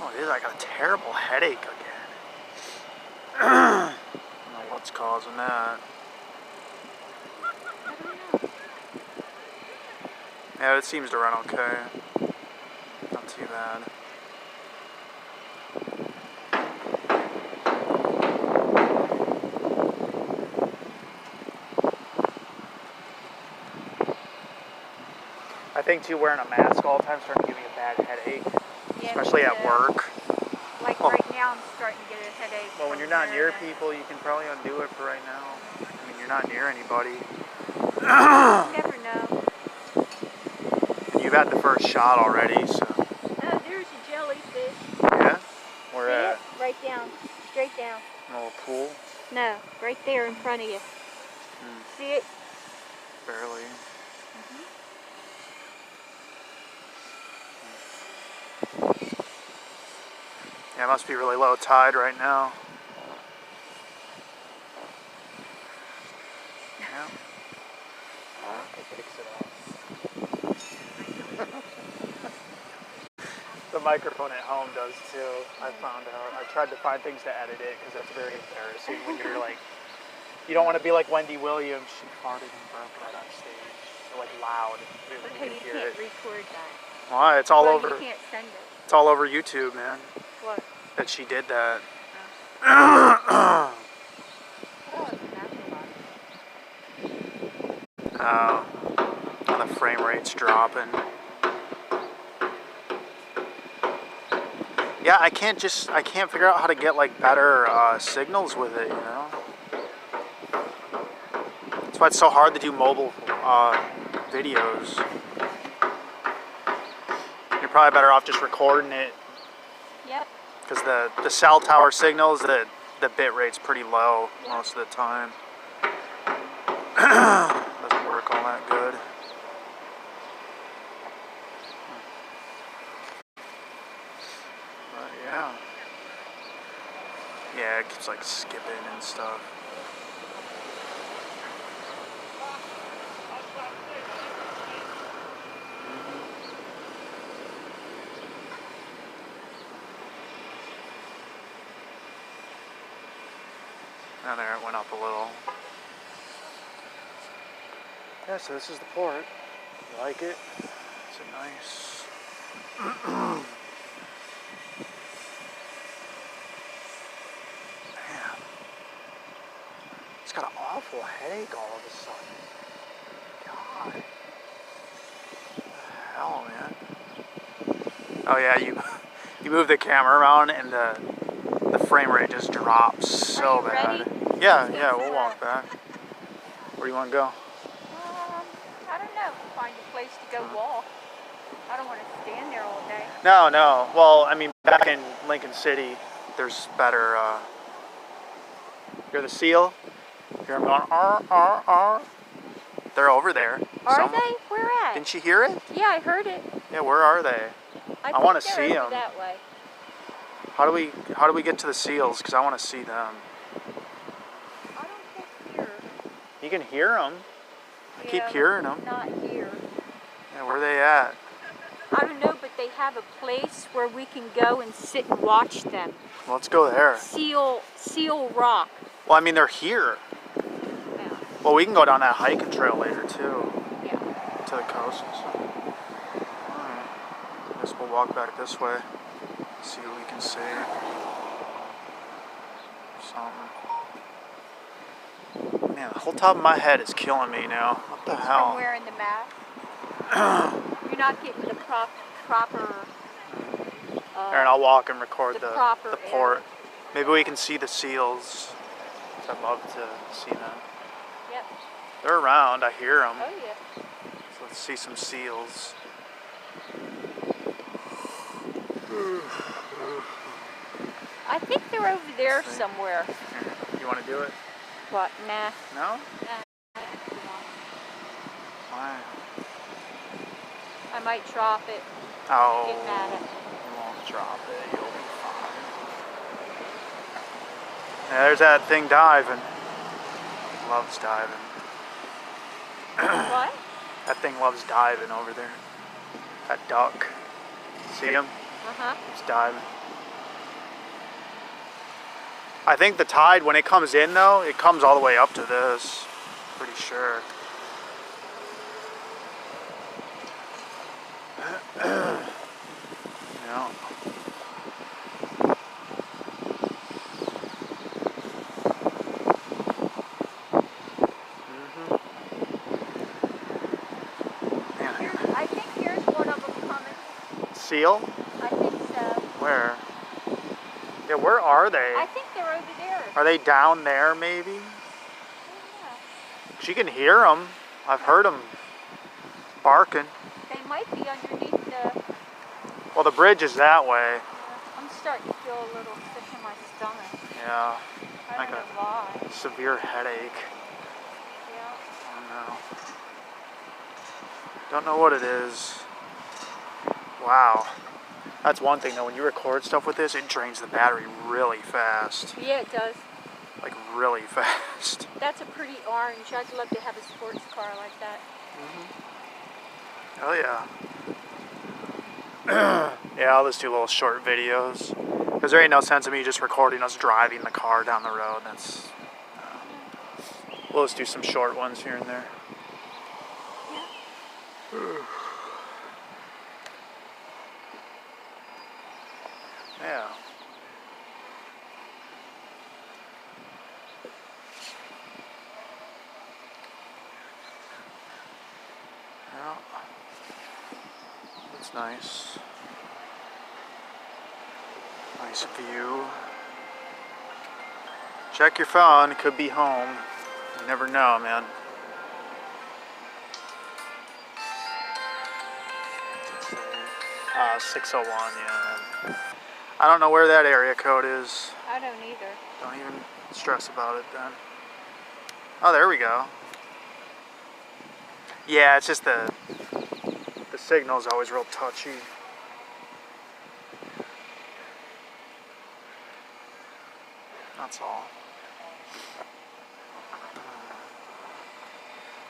Oh, it is. I got a terrible headache again. I don't know what's causing that. I don't know. Yeah, it seems to run okay. Not too bad. I think too, wearing a mask all the time is starting to give me a bad headache, Yeah, especially at work. Like right now, I'm starting to get a headache. Well, when you're not near people, you can probably undo it for right now. I mean, you're not near anybody. You never know. And you've had the first shot already, so. Oh, there's a jellyfish. Yeah? Where See at? it? Right down. Straight down. A little pool? No, right there in front of you. See it? Barely. Yeah, it must be really low tide right now. Yeah. It picks it up. The microphone at home does too, I found out. I tried to find things to edit it because that's very embarrassing when you're like, you don't want to be like Wendy Williams. She farted and burped right on stage. So like loud. Okay, you can't record that. Why? It's all over. You can't send it. It's all over YouTube, man. What? That she did that. Oh, And the frame rate's dropping. Yeah, I can't figure out how to get like better signals with it, you know? That's why it's so hard to do mobile videos. You're probably better off just recording it. Yep. Because the cell tower signals, the bit rate's pretty low most of the time. Doesn't work all that good. But yeah. Yeah, it keeps like skipping and stuff. And there it went up a little. Yeah, so this is the port. You like it? It's a nice... Man. It's got an awful headache all of a sudden. God. What the hell, man? Oh yeah, you move the camera around and the frame rate just drops so bad. Ready? Yeah, we'll walk back. Where do you want to go? I don't know. Find a place to go walk. I don't want to stand there all day. No. Well, I mean, back in Lincoln City, there's better. Hear the seal? Hear them going, R. They're over there. Are they? Where at? Didn't you hear it? Yeah, I heard it. Yeah, where are they? I want to see them. That way. How do we get to the seals? Because I want to see them. I don't think here. You can hear them. I keep hearing them. Not here. Yeah, where are they at? I don't know, but they have a place where we can go and sit and watch them. Well, let's go there. Seal Rock. Well, I mean, they're here. Yeah. Well, we can go down that hiking trail later, too. Yeah. To the coast and stuff. Alright. I guess we'll walk back this way. See what we can see. Something. Man, the whole top of my head is killing me now. What the hell? From wearing the mask. You're not getting the proper. Aaron, I'll walk and record the port. Area. Maybe we can see the seals. I'd love to see them. Yep. They're around. I hear them. Oh yeah. So let's see some seals. I think they're over there somewhere. You want to do it? What? Nah. No? Nah. Why? I might drop it. Oh. Get mad at me. You won't drop it. You'll be fine. Yeah, there's that thing diving. Loves diving. What? That thing loves diving over there. That duck. See him? Uh-huh. He's diving. I think the tide, when it comes in though, it comes all the way up to this. Pretty sure. Yeah. I think here's one of them coming. Seal? I think so. Where? Yeah, where are they? I think they're over there. Are they down there maybe? Yeah. She can hear them. I've heard them barking. They might be underneath the... Well, the bridge is that way. I'm starting to feel a little sick in my stomach. Yeah. I Like don't know a why. severe headache. Yeah. I don't know. Don't know what it is. Wow. That's one thing though, when you record stuff with this, it drains the battery really fast. Yeah, it does. Like really fast. That's a pretty orange. I'd love to have a sports car like that. Hell yeah. Yeah, I'll just do little short videos. Because there ain't no sense of me just recording us driving the car down the road. That's. We'll just do some short ones here and there. Yeah. Yeah. That's nice. Nice view. Check your phone, it could be home. You never know, man. Let's see. 601, yeah. I don't know where that area code is. I don't either. Don't even stress about it then. Oh, there we go. Yeah, it's just the signal's always real touchy. That's all.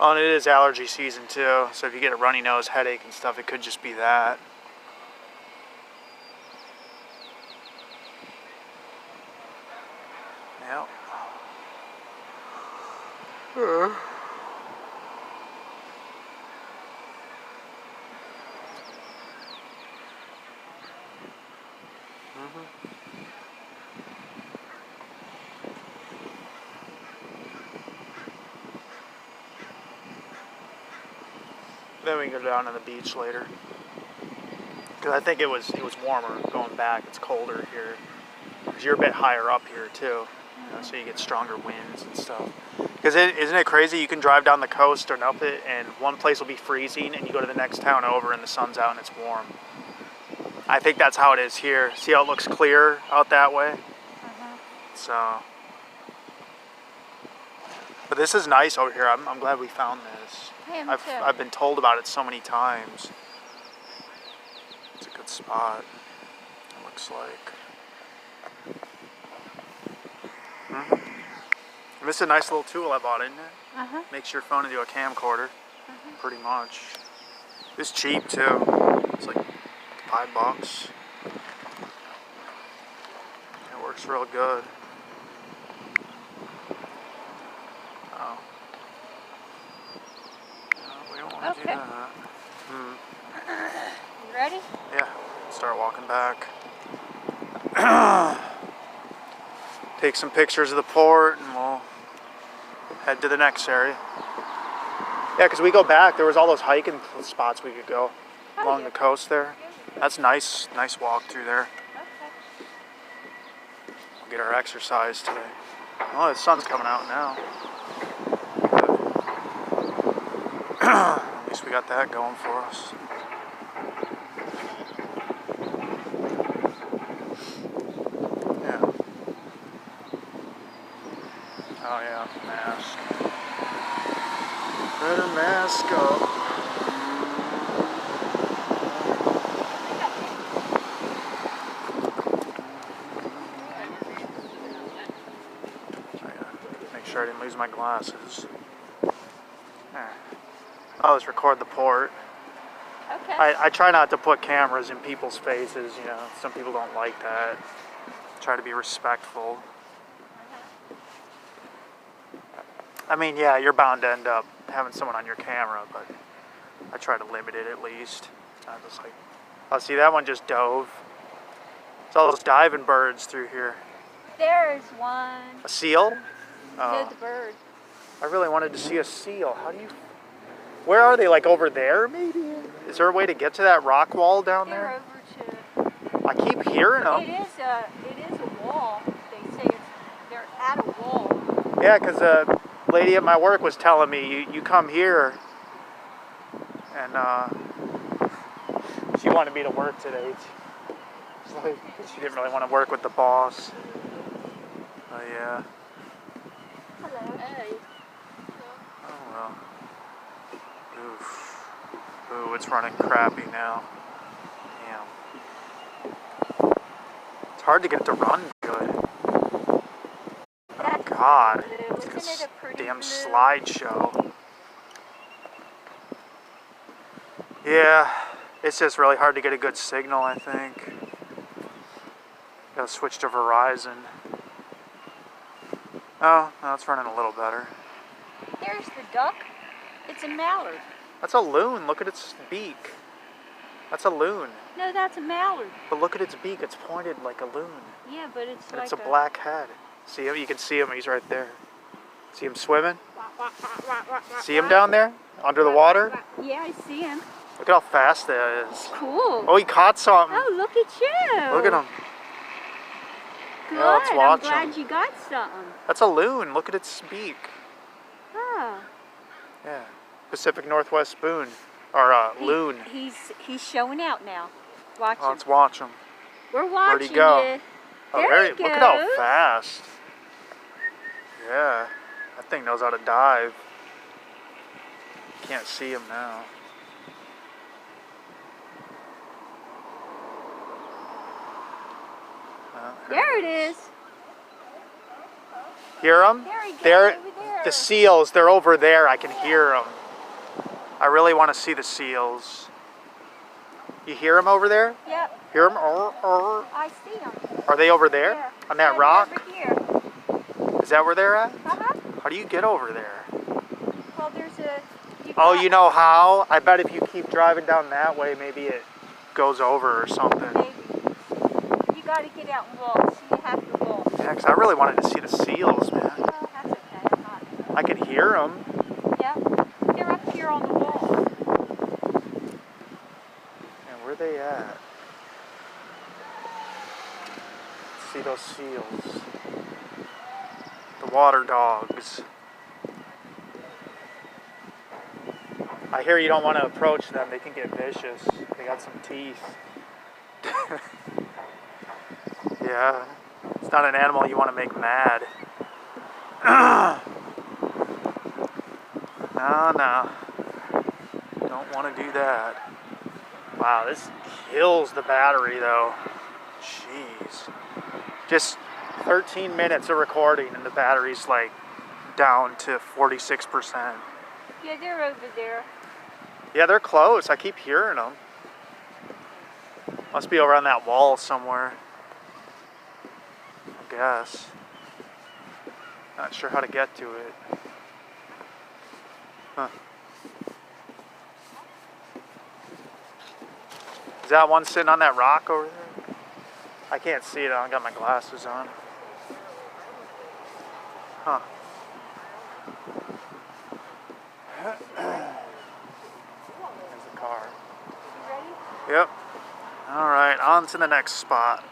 Oh, and it is allergy season too, so if you get a runny nose, headache and stuff, it could just be that. Yep. Then we can go down to the beach later. Because I think it was warmer going back. It's colder here. Because you're a bit higher up here too. You know, so you get stronger winds and stuff. Because isn't it crazy? You can drive down the coast and up it, and one place will be freezing, and you go to the next town over, and the sun's out and it's warm. I think that's how it is here. See how it looks clear out that way? So, but this is nice over here. I'm glad we found this. I've been told about it so many times. It's a good spot. It looks like. And this is a nice little tool I bought, isn't it? Makes your phone into a camcorder, pretty much. It's cheap too. It's like $5. It works real good. Oh. No, we don't want to do that. You ready? Yeah. Start walking back. Take some pictures of the port and we'll head to the next area. Yeah, because we go back, there was all those hiking spots we could go along the coast there. That's nice walk through there. We'll get our exercise today. Oh, the sun's coming out now. At least we got that going for us. Yeah. Oh yeah, mask. Better mask up. Make sure I didn't lose my glasses. There. I'll just record the port. Okay. I try not to put cameras in people's faces, you know. Some people don't like that. Try to be respectful. I mean, yeah, you're bound to end up having someone on your camera, but I try to limit it at least. Not just like, oh, see, that one just dove. It's all those diving birds through here. There's one. A seal? No, the bird. I really wanted to see a seal. How do you... Where are they? Like over there, maybe? Is there a way to get to that rock wall down They're there? over to... I keep hearing them. It is a wall. They say they're at a wall. Yeah, because a lady at my work was telling me, you come here, and she wanted me to work today. She didn't really want to work with the boss. But yeah. Hello. Hey. Oh well. Oof. Ooh, it's running crappy now. Damn. It's hard to get it to run good. Oh God. It's like Isn't it a pretty damn blue? slideshow. Yeah, it's just really hard to get a good signal, I think. Gotta switch to Verizon. Oh, no, it's running a little better. There's the duck. It's a mallard. That's a loon. Look at its beak. That's a loon. No, that's a mallard. But look at its beak. It's pointed like a loon. Yeah, but it's And like it's a black head. See him? You can see him. He's right there. See him swimming? See him down there? Under the water? Yeah, I see him. Look at how fast that is. Cool. Oh, he caught something. Oh, look at you. Look at him. Good. Yeah, let's watch I'm glad him. you got something. That's a loon. Look at its beak. Oh. Yeah. Pacific Northwest spoon. Or loon. He's showing out now. Watch Oh, him. let's watch him. We're watching Where'd he go? it. Oh, There he Look at how goes. fast. Yeah. That thing knows how to dive. Can't see him now. There it is. Hear them? There he goes, They're, over there. the seals, they're over there. I can hear them. I really want to see the seals. You hear them over there? Yep, Hear them? I see them. Are they over there? Yeah. On that They're rock? Over here. Is that where they're at? Uh-huh. How do you get over there? Well, there's a... Oh, you know how? I bet if you keep driving down that way, maybe it goes over or something. Maybe. You got to get out and walk, so you have to walk. Yeah, 'cause I really wanted to see the seals, man. Oh, that's okay. I'm not. I can hear them. Yep. They're up here on the wall. And where are they at? Let's see those seals. The water dogs. I hear you don't want to approach them. They can get vicious. They got some teeth. Yeah. It's not an animal you want to make mad. No. Don't want to do that. Wow, this kills the battery though. Jeez. Just 13 minutes of recording and the battery's like down to 46%. Yeah, they're over there. Yeah, they're close. I keep hearing them. Must be over on that wall somewhere. I guess. Not sure how to get to it. Huh. Is that one sitting on that rock over there? I can't see it. I don't got my glasses on. Huh. There's the car. You ready? Yep. All right, on to the next spot.